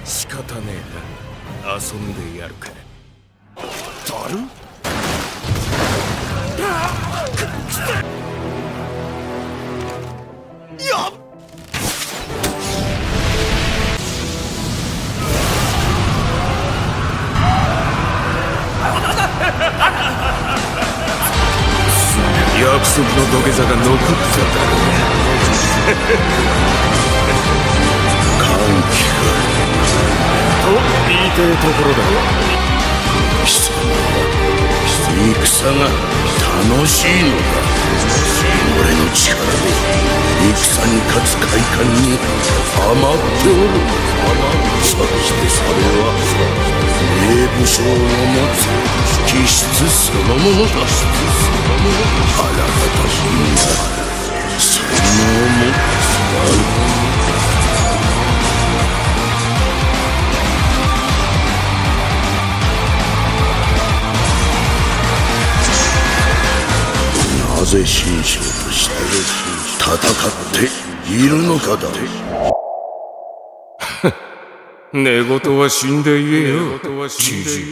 仕方ねえな。遊んでやるか。ザル？やっ！約束の土下座が残っただろう。歓喜かと言いてえところだ。貴様は戦が楽しいのか。俺の力で戦に勝つ快感に余っておる。そしてそれは名武将の持つ気質そのものだ。あらかた君が才能を持つ。なぜ神将として戦っているのかだ。寝言は死んで言えよ、じじい。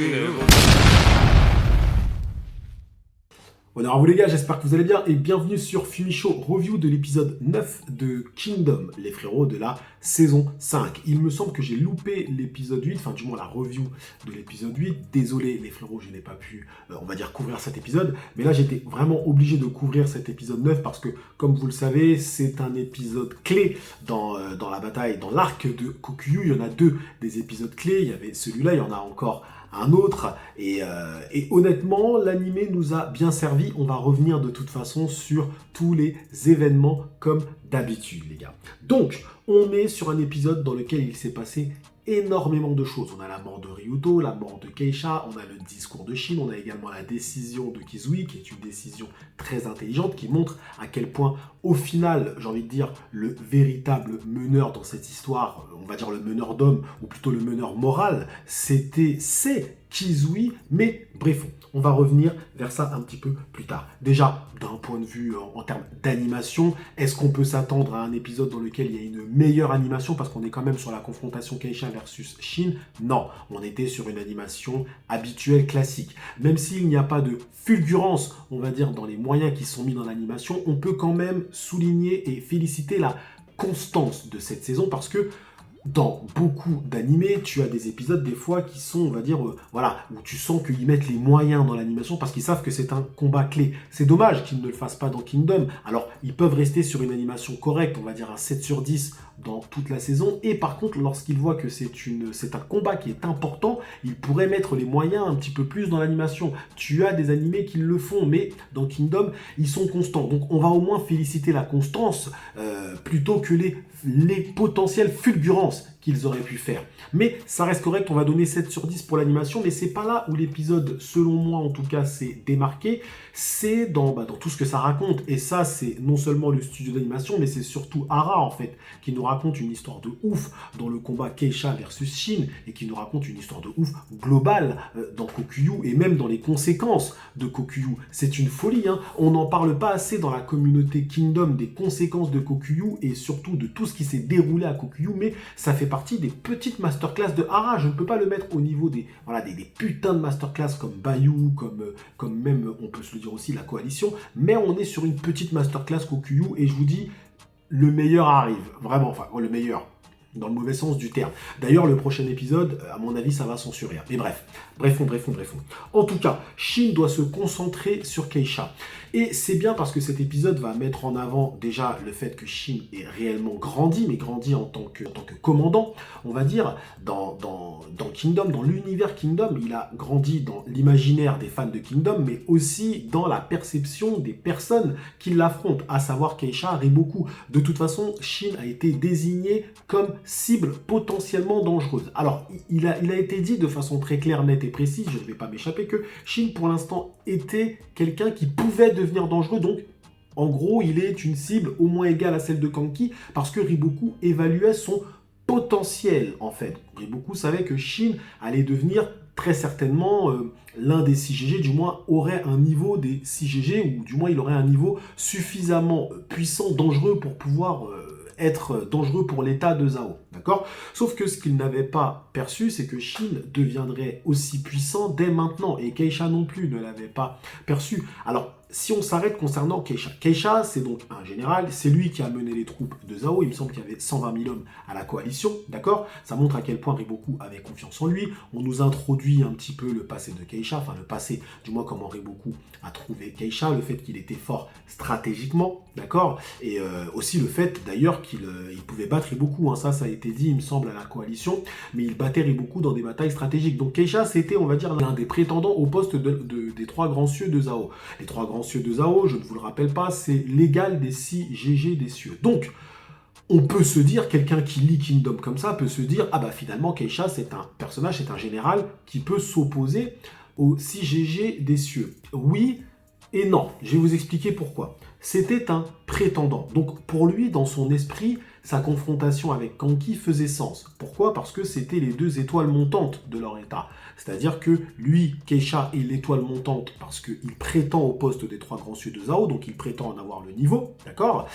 Bon, alors vous les gars, j'espère que vous allez bien et bienvenue sur Fumicho, review de l'épisode 9 de Kingdom, les frérots de la saison 5. Il me semble que j'ai loupé l'épisode 8, enfin du moins la review de l'épisode 8. Désolé les frérots, je n'ai pas pu, on va dire, couvrir cet épisode. Mais là, j'étais vraiment obligé de couvrir cet épisode 9 parce que, comme vous le savez, c'est un épisode clé dans la bataille, dans l'arc de Kokuyu. Il y en a deux des épisodes clés, il y avait celui-là, il y en a encore un autre, et honnêtement, l'animé nous a bien servi. On va revenir de toute façon sur tous les événements comme d'habitude, les gars. Donc, on est sur un épisode dans lequel il s'est passé énormément de choses. On a la mort de Ryuto, la mort de Keisha, on a le discours de Shin, on a également la décision de Kizui, qui est une décision très intelligente, qui montre à quel point, au final, j'ai envie de dire, le véritable meneur dans cette histoire, on va dire le meneur d'homme, ou plutôt le meneur moral, c'est Kizui, mais bref, on va revenir vers ça un petit peu plus tard. Déjà, d'un point de vue en termes d'animation, est-ce qu'on peut s'attendre à un épisode dans lequel il y a une meilleure animation parce qu'on est quand même sur la confrontation Keisha versus Shin? Non, on était sur une animation habituelle, classique. Même s'il n'y a pas de fulgurance, on va dire, dans les moyens qui sont mis dans l'animation, on peut quand même souligner et féliciter la constance de cette saison parce que dans beaucoup d'animés, tu as des épisodes des fois qui sont, on va dire, voilà, où tu sens qu'ils mettent les moyens dans l'animation parce qu'ils savent que c'est un combat clé. C'est dommage qu'ils ne le fassent pas dans Kingdom. Alors, ils peuvent rester sur une animation correcte, on va dire un 7 sur 10 dans toute la saison. Et par contre, lorsqu'ils voient que c'est un combat qui est important, ils pourraient mettre les moyens un petit peu plus dans l'animation. Tu as des animés qui le font, mais dans Kingdom, ils sont constants. Donc, on va au moins féliciter la constance plutôt que les potentielles fulgurances qu'ils auraient pu faire. Mais ça reste correct, on va donner 7 sur 10 pour l'animation, mais c'est pas là où l'épisode, selon moi en tout cas, s'est démarqué, c'est dans tout ce que ça raconte. Et ça, c'est non seulement le studio d'animation, mais c'est surtout Hara, en fait, qui nous raconte une histoire de ouf dans le combat Keisha versus Shin, et qui nous raconte une histoire de ouf globale dans Kokuyu, et même dans les conséquences de Kokuyu. C'est une folie, hein. On n'en parle pas assez dans la communauté Kingdom des conséquences de Kokuyu, et surtout de tout ce qui s'est déroulé à Kokuyu, mais ça fait partie des petites masterclass de Hara. Je ne peux pas le mettre au niveau des putains de masterclass comme Bayou, comme même, on peut se le dire aussi, la coalition, mais on est sur une petite masterclass Kokuyu, et je vous dis, le meilleur arrive, vraiment, enfin, le meilleur, dans le mauvais sens du terme. D'ailleurs, le prochain épisode, à mon avis, ça va censurer. Mais brefons. En tout cas, Shin doit se concentrer sur Keisha. Et c'est bien parce que cet épisode va mettre en avant déjà le fait que Shin est réellement grandi, mais grandi en tant que commandant, on va dire, dans Kingdom, dans l'univers Kingdom. Il a grandi dans l'imaginaire des fans de Kingdom, mais aussi dans la perception des personnes qui l'affrontent, à savoir Keisha, Riboku. De toute façon, Shin a été désigné comme cible potentiellement dangereuse. Alors, il a été dit de façon très claire, nette et précise, je ne vais pas m'échapper, que Shin, pour l'instant, était quelqu'un qui pouvait devenir dangereux, donc en gros, il est une cible au moins égale à celle de Kanki, parce que Riboku évaluait son potentiel, en fait. Riboku savait que Shin allait devenir très certainement l'un des 6 GG, du moins aurait un niveau des 6 GG, ou du moins il aurait un niveau suffisamment puissant, dangereux pour pouvoir être dangereux pour l'état de Zhao, d'accord? Sauf que ce qu'il n'avait pas perçu, c'est que Shin deviendrait aussi puissant dès maintenant, et Keisha non plus ne l'avait pas perçu. Alors, si on s'arrête concernant Keisha. Keisha, c'est donc un général, c'est lui qui a mené les troupes de Zhao, il me semble qu'il y avait 120 000 hommes à la coalition, d'accord? Ça montre à quel point Riboku avait confiance en lui, on nous introduit un petit peu le passé de Keisha, enfin le passé, du moins comment Riboku a trouvé Keisha, le fait qu'il était fort stratégiquement, d'accord? Et aussi le fait d'ailleurs qu'il pouvait battre Riboku, hein, ça a été dit, il me semble, à la coalition, mais il battait Riboku dans des batailles stratégiques. Donc Keisha, c'était, on va dire, l'un des prétendants au poste des trois grands cieux de Zhao. Les trois grands cieux de Zhao, je ne vous le rappelle pas, c'est l'égal des 6 GG des cieux. Donc, on peut se dire, quelqu'un qui lit Kingdom comme ça peut se dire, ah bah finalement Keisha c'est un personnage, c'est un général qui peut s'opposer aux 6 GG des cieux. Oui et non, je vais vous expliquer pourquoi. C'était un prétendant. Donc pour lui, dans son esprit, sa confrontation avec Kanki faisait sens. Pourquoi? Parce que c'était les deux étoiles montantes de leur état. C'est-à-dire que lui, Keisha, est l'étoile montante parce qu'il prétend au poste des trois grands cieux de Zhao, donc il prétend en avoir le niveau, d'accord?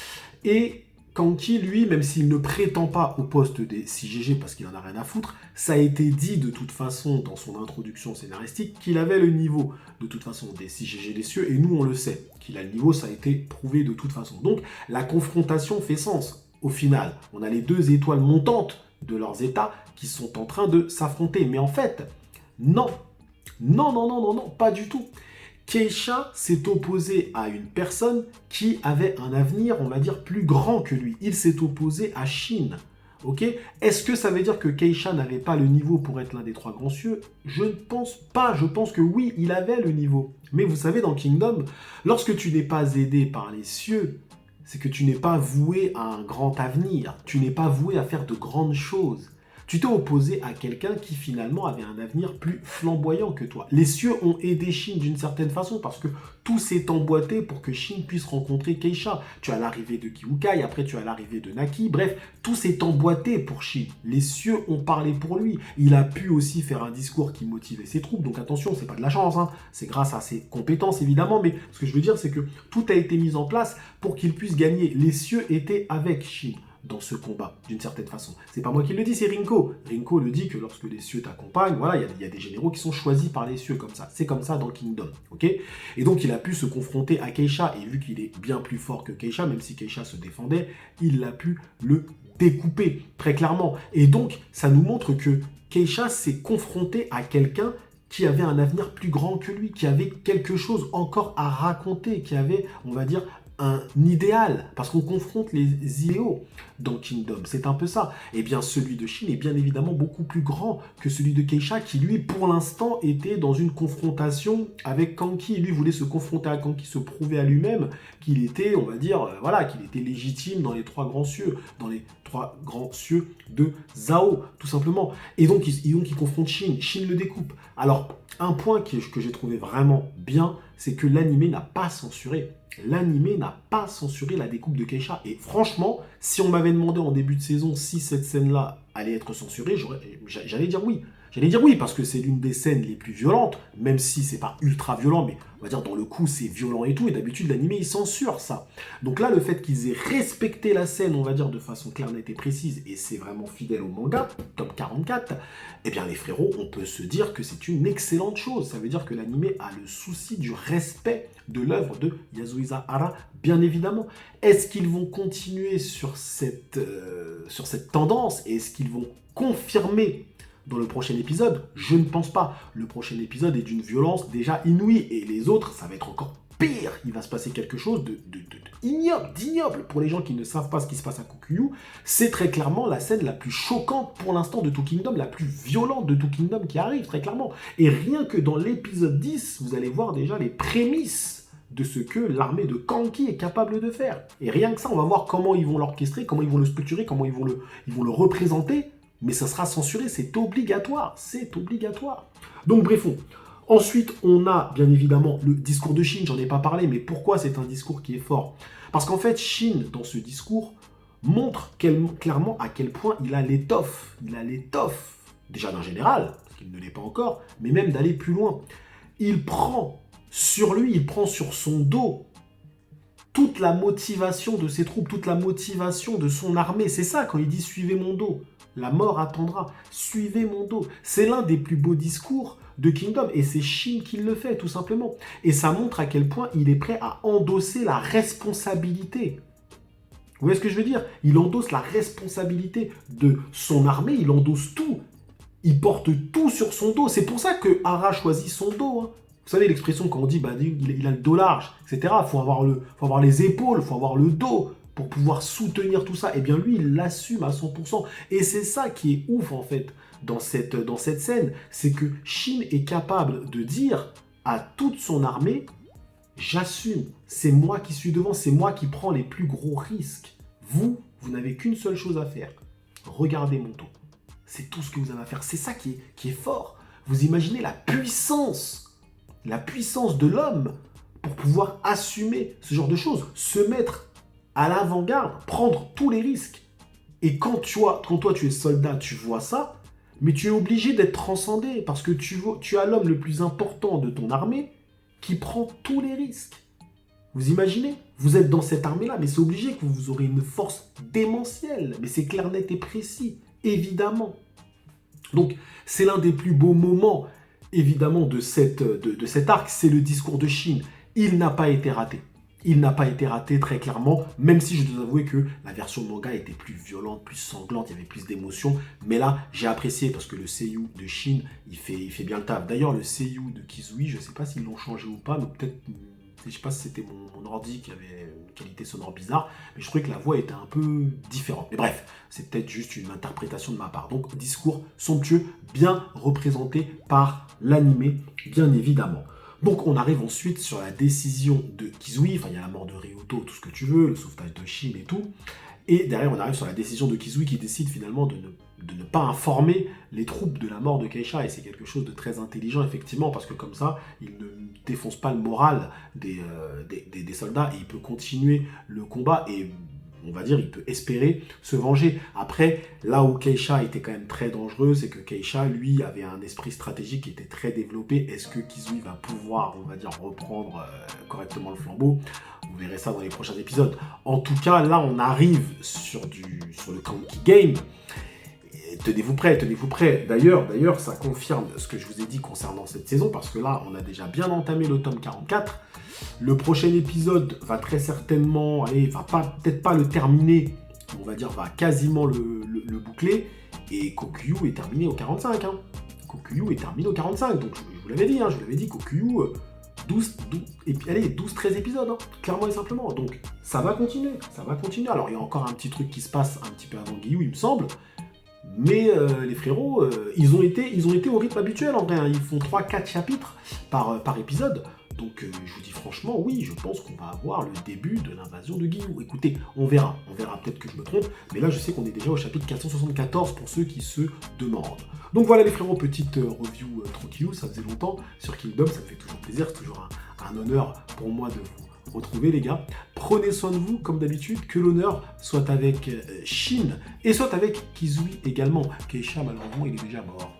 Et Kanki, lui, même s'il ne prétend pas au poste des 6 GG parce qu'il en a rien à foutre, ça a été dit de toute façon dans son introduction scénaristique qu'il avait le niveau de toute façon des 6 GG des cieux, et nous on le sait, qu'il a le niveau, ça a été prouvé de toute façon. Donc la confrontation fait sens. Au final, on a les deux étoiles montantes de leurs états qui sont en train de s'affronter. Mais en fait, non, pas du tout. Keisha s'est opposé à une personne qui avait un avenir, on va dire, plus grand que lui. Il s'est opposé à Shin. Ok? Est-ce que ça veut dire que Keisha n'avait pas le niveau pour être l'un des trois grands cieux? Je ne pense pas. Je pense que oui, il avait le niveau. Mais vous savez, dans Kingdom, lorsque tu n'es pas aidé par les cieux, c'est que tu n'es pas voué à un grand avenir. Tu n'es pas voué à faire de grandes choses. Tu t'es opposé à quelqu'un qui finalement avait un avenir plus flamboyant que toi. Les cieux ont aidé Shin d'une certaine façon parce que tout s'est emboîté pour que Shin puisse rencontrer Keisha. Tu as l'arrivée de Kyukai, après tu as l'arrivée de Naki, bref, tout s'est emboîté pour Shin. Les cieux ont parlé pour lui. Il a pu aussi faire un discours qui motivait ses troupes, donc attention, c'est pas de la chance, hein. C'est grâce à ses compétences évidemment, mais ce que je veux dire c'est que tout a été mis en place pour qu'il puisse gagner. Les cieux étaient avec Shin dans ce combat, d'une certaine façon. C'est pas moi qui le dis, c'est Rinko. Rinko le dit que lorsque les cieux t'accompagnent, voilà, il y a des généraux qui sont choisis par les cieux comme ça. C'est comme ça dans Kingdom, ok? Et donc il a pu se confronter à Keisha, et vu qu'il est bien plus fort que Keisha, même si Keisha se défendait, il a pu le découper, très clairement. Et donc, ça nous montre que Keisha s'est confronté à quelqu'un qui avait un avenir plus grand que lui, qui avait quelque chose encore à raconter, qui avait, on va dire, un idéal, parce qu'on confronte les idéaux dans Kingdom, c'est un peu ça. Et bien celui de Shin est bien évidemment beaucoup plus grand que celui de Keisha, qui lui pour l'instant était dans une confrontation avec Kanki. Lui voulait se confronter à Kanki, se prouver à lui-même qu'il était, on va dire, voilà, qu'il était légitime dans les trois grands cieux, dans les trois grands cieux de Zhao, tout simplement. Et donc il confronte Shin, Shin le découpe. Alors, un point que j'ai trouvé vraiment bien, c'est que l'animé n'a pas censuré. L'animé n'a pas censuré la découpe de Keisha. Et franchement, si on m'avait demandé en début de saison si cette scène-là allait être censurée, j'allais dire oui. J'allais dire oui, parce que c'est l'une des scènes les plus violentes, même si c'est pas ultra violent, mais on va dire dans le coup c'est violent et tout, et d'habitude l'animé il censure ça. Donc là, le fait qu'ils aient respecté la scène, on va dire de façon claire, nette et précise, et c'est vraiment fidèle au manga, tome 44, eh bien les frérots, on peut se dire que c'est une excellente chose. Ça veut dire que l'animé a le souci du respect de l'œuvre de Yasuhisa Hara, bien évidemment. Est-ce qu'ils vont continuer sur cette tendance, et est-ce qu'ils vont confirmer dans le prochain épisode? Je ne pense pas. Le prochain épisode est d'une violence déjà inouïe, et les autres, ça va être encore pire. Il va se passer quelque chose d'ignoble pour les gens qui ne savent pas ce qui se passe à Kokuyu. C'est très clairement la scène la plus choquante pour l'instant de tout Kingdom, la plus violente de tout Kingdom qui arrive, très clairement. Et rien que dans l'épisode 10, vous allez voir déjà les prémices de ce que l'armée de Kanki est capable de faire. Et rien que ça, on va voir comment ils vont l'orchestrer, comment ils vont le structurer, comment ils vont le représenter. Mais ça sera censuré, c'est obligatoire, c'est obligatoire. Donc bref, ensuite on a bien évidemment le discours de Shin, j'en ai pas parlé, mais pourquoi c'est un discours qui est fort? Parce qu'en fait Shin, dans ce discours, montre clairement à quel point il a l'étoffe déjà d'un général, parce qu'il ne l'est pas encore, mais même d'aller plus loin. Il prend sur lui, il prend sur son dos toute la motivation de ses troupes, toute la motivation de son armée. C'est ça quand il dit « suivez mon dos ». La mort attendra. Suivez mon dos. C'est l'un des plus beaux discours de Kingdom. Et c'est Shin qui le fait, tout simplement. Et ça montre à quel point il est prêt à endosser la responsabilité. Vous voyez ce que je veux dire? Il endosse la responsabilité de son armée. Il endosse tout. Il porte tout sur son dos. C'est pour ça que Hara choisit son dos. Hein. Vous savez l'expression quand on dit bah, il a le dos large, etc. Il faut avoir les épaules, il faut avoir le dos pour pouvoir soutenir tout ça. Eh bien lui, il l'assume à 100%. Et c'est ça qui est ouf en fait dans cette scène. C'est que Shin est capable de dire à toute son armée « J'assume, c'est moi qui suis devant, c'est moi qui prends les plus gros risques. Vous n'avez qu'une seule chose à faire. Regardez mon dos. C'est tout ce que vous avez à faire. » C'est ça qui est fort. Vous imaginez la puissance de l'homme pour pouvoir assumer ce genre de choses, se mettre à l'avant-garde, prendre tous les risques. Et quand toi tu es soldat, tu vois ça, mais tu es obligé d'être transcendé parce que tu as l'homme le plus important de ton armée qui prend tous les risques. Vous imaginez? Vous êtes dans cette armée-là, mais c'est obligé que vous aurez une force démentielle. Mais c'est clair, net et précis, évidemment. Donc, c'est l'un des plus beaux moments, évidemment, de cet arc. C'est le discours de Shin. Il n'a pas été raté. Il n'a pas été raté très clairement, même si je dois avouer que la version manga était plus violente, plus sanglante, il y avait plus d'émotions. Mais là, j'ai apprécié parce que le seiyuu de Shin, il fait bien le taf. D'ailleurs, le seiyuu de Kizui, je ne sais pas s'ils l'ont changé ou pas, mais peut-être, je ne sais pas si c'était mon ordi qui avait une qualité sonore bizarre, mais je trouvais que la voix était un peu différente. Mais bref, c'est peut-être juste une interprétation de ma part. Donc, discours somptueux, bien représenté par l'animé, bien évidemment. Donc on arrive ensuite sur la décision de Kizui, enfin il y a la mort de Ryuto, tout ce que tu veux, le sauvetage de Shin et tout, et derrière on arrive sur la décision de Kizui qui décide finalement de ne pas informer les troupes de la mort de Keisha, et c'est quelque chose de très intelligent effectivement, parce que comme ça, il ne défonce pas le moral des soldats, et il peut continuer le combat, et on va dire, il peut espérer se venger. Après, là où Keisha était quand même très dangereux, c'est que Keisha, lui, avait un esprit stratégique qui était très développé. Est-ce que Kizui va pouvoir, on va dire, reprendre correctement le flambeau? Vous verrez ça dans les prochains épisodes. En tout cas, là, on arrive sur le Kanki Game. Et tenez-vous prêts, tenez-vous prêts. D'ailleurs, ça confirme ce que je vous ai dit concernant cette saison, parce que là, on a déjà bien entamé le tome 44. Le prochain épisode va très certainement, peut-être pas le terminer, on va dire, va quasiment le boucler. Et Kokyu est terminé au 45. Hein. Kokyu est terminé au 45. Donc je vous l'avais dit, Kokyu, 12-13 épisodes, hein, clairement et simplement. Donc ça va continuer, Alors il y a encore un petit truc qui se passe un petit peu avant Giyu, il me semble. Mais les frérots, ils ont été au rythme habituel en vrai. Hein. Ils font 3-4 chapitres par épisode. Donc je vous dis franchement, oui, je pense qu'on va avoir le début de l'invasion de Giyu. Écoutez, on verra peut-être que je me trompe, mais là je sais qu'on est déjà au chapitre 474 pour ceux qui se demandent. Donc voilà les frérots, petite review tranquillou, ça faisait longtemps sur Kingdom, ça me fait toujours plaisir, c'est toujours un honneur pour moi de vous retrouver les gars. Prenez soin de vous comme d'habitude, que l'honneur soit avec Shin et soit avec Kizui également. Keisha malheureusement il est déjà mort.